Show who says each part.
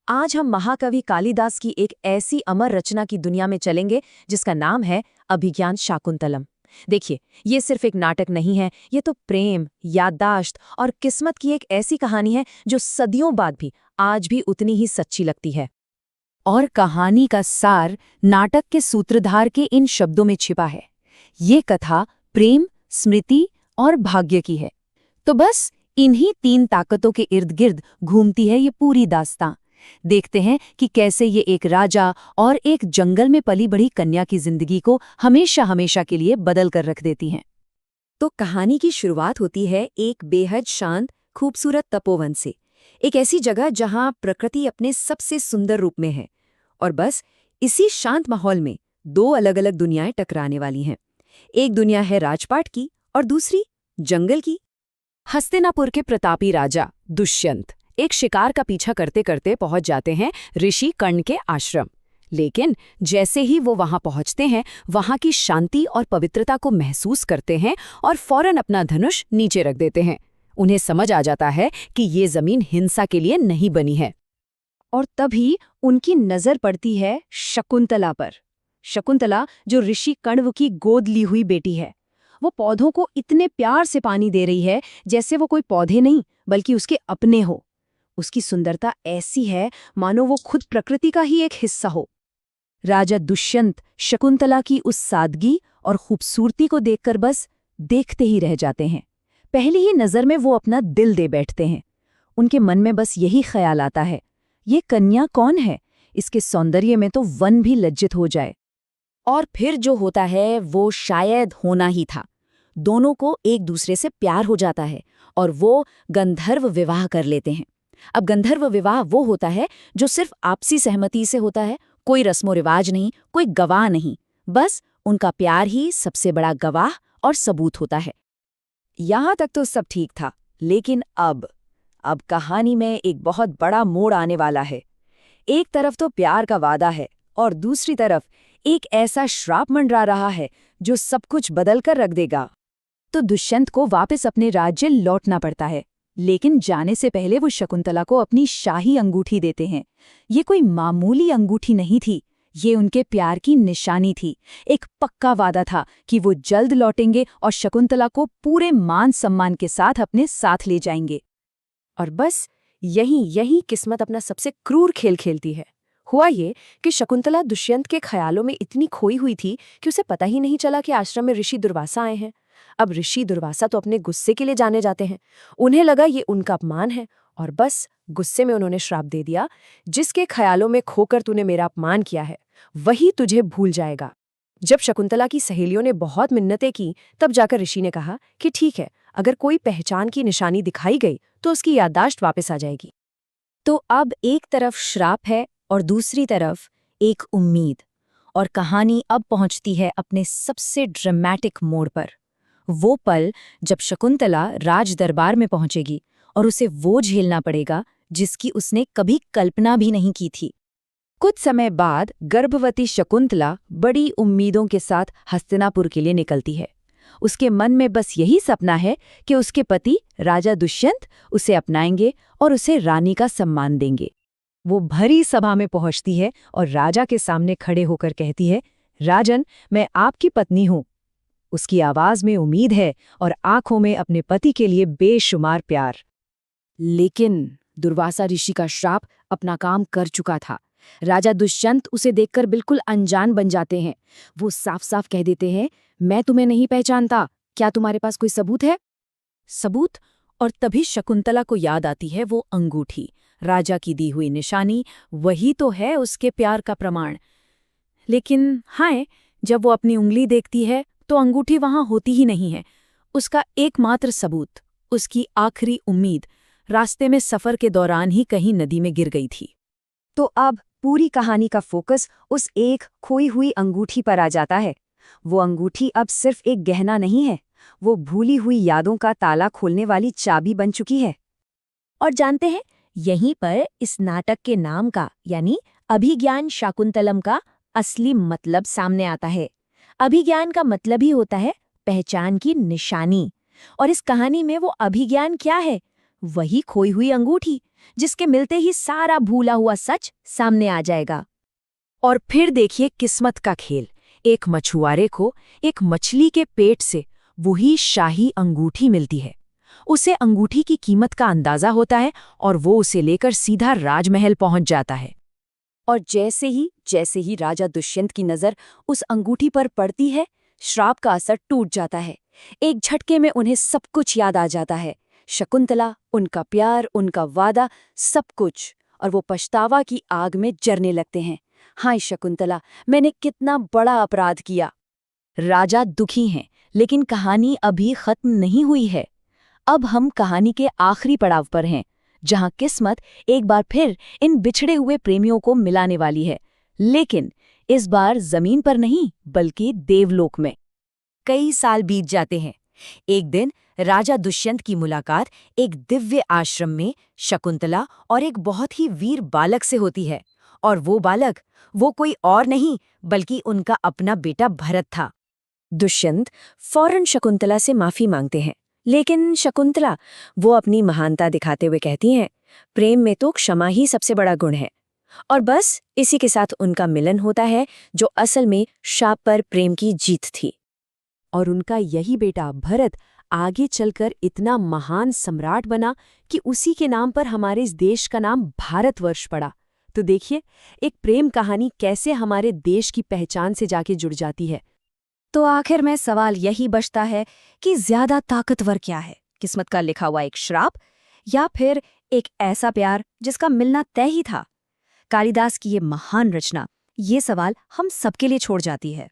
Speaker 1: आज हम महाकवि कालिदास की एक ऐसी अमर रचना की दुनिया में चलेंगे जिसका नाम है अभिज्ञान शाकुंतलम। देखिए, ये सिर्फ एक नाटक नहीं है, ये तो प्रेम, याददाश्त और किस्मत की एक ऐसी कहानी है जो सदियों बाद भी आज भी उतनी ही सच्ची लगती है।
Speaker 2: और कहानी का सार नाटक के सूत्रधार के इन शब्दों में छिपा है। ये कथा प्रेम, स्मृति और भाग्य की है। तो बस इन्हीं तीन ताकतों के इर्द गिर्द घूमती है ये पूरी दास्तां। देखते हैं कि कैसे ये एक राजा और एक जंगल में पली बढ़ी कन्या की जिंदगी को हमेशा हमेशा के लिए बदल कर रख देती हैं।
Speaker 1: तो कहानी की शुरुआत होती है एक बेहद शांत, खूबसूरत तपोवन से, एक ऐसी जगह जहां प्रकृति अपने सबसे सुंदर रूप में है। और बस इसी शांत माहौल में दो अलग अलग दुनियाएं टकराने वाली हैं। एक दुनिया है राजपाट की और दूसरी जंगल की।
Speaker 2: हस्तिनापुर के प्रतापी राजा दुष्यंत एक शिकार का पीछा करते करते पहुंच जाते हैं ऋषि कर्ण के आश्रम। लेकिन जैसे ही वो वहां पहुंचते हैं, वहां की शांति और पवित्रता को महसूस करते हैं और फौरन अपना धनुष नीचे रख देते हैं। उन्हें समझ आ जाता है कि ये जमीन हिंसा के लिए नहीं बनी है।
Speaker 1: और तभी उनकी नजर पड़ती है शकुंतला पर। शकुंतला जो ऋषि कण्व की गोद ली हुई बेटी है। वो पौधों को इतने प्यार से पानी दे रही है जैसे वो कोई पौधे नहीं बल्कि उसके अपने हो। उसकी सुंदरता ऐसी है मानो वो खुद प्रकृति का ही एक हिस्सा हो। राजा दुष्यंत शकुंतला की उस सादगी और खूबसूरती को देखकर बस देखते ही रह जाते हैं। पहली ही नजर में वो अपना दिल दे बैठते हैं। उनके मन में बस यही ख्याल आता है, ये कन्या कौन है? इसके सौंदर्य में तो वन भी लज्जित हो जाए।
Speaker 2: और फिर जो होता है वो शायद होना ही था। दोनों को एक दूसरे से प्यार हो जाता है और वो गंधर्व विवाह कर लेते हैं। अब गंधर्व विवाह वो होता है जो सिर्फ आपसी सहमति से होता है। कोई रस्मो रिवाज नहीं, कोई गवाह नहीं, बस उनका प्यार ही सबसे बड़ा गवाह और सबूत होता है।
Speaker 1: यहां तक तो सब ठीक था, लेकिन अब कहानी में एक बहुत बड़ा मोड़ आने वाला है। एक तरफ तो प्यार का वादा है और दूसरी तरफ एक ऐसा श्राप मंडरा रहा है जो सब कुछ बदल कर रख देगा। तो दुष्यंत को वापस अपने राज्य लौटना पड़ता है, लेकिन जाने से पहले वो शकुंतला को अपनी शाही अंगूठी देते हैं। ये कोई मामूली अंगूठी नहीं थी, ये उनके प्यार की निशानी थी। एक पक्का वादा था कि वो जल्द लौटेंगे और शकुंतला को पूरे मान सम्मान के साथ अपने साथ ले जाएंगे। और बस यही किस्मत अपना सबसे क्रूर खेल खेलती है। हुआ ये कि शकुंतला दुष्यंत के ख्यालों में इतनी खोई हुई थी कि उसे पता ही नहीं चला कि आश्रम में ऋषि दुर्वासा आए हैं। अब ऋषि दुर्वासा तो अपने गुस्से के लिए जाने जाते हैं। उन्हें लगा ये उनका अपमान है और बस गुस्से में उन्होंने श्राप दे दिया, जिसके ख्यालों में खोकर तूने मेरा अपमान किया है वही तुझे भूल जाएगा। जब शकुंतला की सहेलियों ने बहुत मिन्नतें की, तब जाकर ऋषि ने कहा कि ठीक है, अगर कोई पहचान की निशानी दिखाई गई तो उसकी याददाश्त वापस आ जाएगी। तो अब एक तरफ श्राप है और दूसरी तरफ एक उम्मीद। और कहानी अब पहुंचती है अपने सबसे ड्रामेटिक मोड़ पर। वो पल जब शकुंतला राज दरबार में पहुंचेगी और उसे वो झेलना पड़ेगा जिसकी उसने कभी कल्पना भी नहीं की थी। कुछ समय बाद गर्भवती शकुंतला बड़ी उम्मीदों के साथ हस्तिनापुर के लिए निकलती है। उसके मन में बस यही सपना है कि उसके पति राजा दुष्यंत उसे अपनाएंगे और उसे रानी का सम्मान देंगे। वो भरी सभा में पहुंचती है और राजा के सामने खड़े होकर कहती है, राजन, मैं आपकी पत्नी हूं। उसकी आवाज में उम्मीद है और आंखों में अपने पति के लिए बेशुमार प्यार।
Speaker 2: लेकिन दुर्वासा ऋषि का श्राप अपना काम कर चुका था। राजा दुष्यंत उसे देखकर बिल्कुल अनजान बन जाते हैं। वो साफ साफ कह देते हैं, मैं तुम्हें नहीं पहचानता, क्या तुम्हारे पास कोई सबूत है? सबूत? और तभी शकुंतला को याद आती है वो अंगूठी, राजा की दी हुई निशानी, वही तो है उसके प्यार का प्रमाण। लेकिन हाय, जब वो अपनी उंगली देखती है तो अंगूठी वहां होती ही नहीं है। उसका एकमात्र सबूत, उसकी आखिरी उम्मीद, रास्ते में सफर के दौरान ही कहीं नदी में गिर गई थी।
Speaker 1: तो अब पूरी कहानी का फोकस उस एक खोई हुई अंगूठी पर आ जाता है। वो अंगूठी अब सिर्फ एक गहना नहीं है, वो भूली हुई यादों का ताला खोलने वाली चाबी बन चुकी है। और जानते हैं, यहीं पर इस नाटक के नाम का यानी अभिज्ञान शाकुंतलम का असली मतलब सामने आता है। अभिज्ञान का मतलब ही होता है पहचान की निशानी। और इस कहानी में वो अभिज्ञान क्या है? वही खोई हुई अंगूठी, जिसके मिलते ही सारा भूला हुआ सच सामने आ जाएगा। और फिर देखिए किस्मत का खेल। एक मछुआरे को एक मछली के पेट से वही शाही अंगूठी मिलती है। उसे अंगूठी की कीमत का अंदाजा होता है और वो उसे लेकर सीधा राजमहल पहुंच जाता है। और जैसे ही राजा दुष्यंत की नज़र उस अंगूठी पर पड़ती है, श्राप का असर टूट जाता है। एक झटके में उन्हें सब कुछ याद आ जाता है, शकुंतला, उनका प्यार, उनका वादा, सब कुछ। और वो पछतावा की आग में जरने लगते हैं। हाय शकुंतला, मैंने कितना बड़ा अपराध किया। राजा दुखी हैं, लेकिन कहानी अभी खत्म नहीं हुई है। अब हम कहानी के आखिरी पड़ाव पर हैं, जहां किस्मत एक बार फिर इन बिछड़े हुए प्रेमियों को मिलाने वाली है, लेकिन इस बार जमीन पर नहीं बल्कि देवलोक में। कई साल बीत जाते हैं। एक दिन राजा दुष्यंत की मुलाकात एक दिव्य आश्रम में शकुंतला और एक बहुत ही वीर बालक से होती है। और वो बालक, वो कोई और नहीं बल्कि उनका अपना बेटा भरत था। दुष्यंत फौरन शकुंतला से माफी मांगते हैं, लेकिन शकुंतला वो अपनी महानता दिखाते हुए कहती हैं, प्रेम में तो क्षमा ही सबसे बड़ा गुण है। और बस इसी के साथ उनका मिलन होता है, जो असल में शाप पर प्रेम की जीत थी। और उनका यही बेटा भरत आगे चलकर इतना महान सम्राट बना कि उसी के नाम पर हमारे इस देश का नाम भारतवर्ष पड़ा। तो देखिए, एक प्रेम कहानी कैसे हमारे देश की पहचान से जाके जुड़ जाती है। तो आखिर में सवाल यही बचता है कि ज्यादा ताकतवर क्या है, किस्मत का लिखा हुआ एक श्राप या फिर एक ऐसा प्यार जिसका मिलना तय ही था। कालिदास की ये महान रचना ये सवाल हम सबके लिए छोड़ जाती है।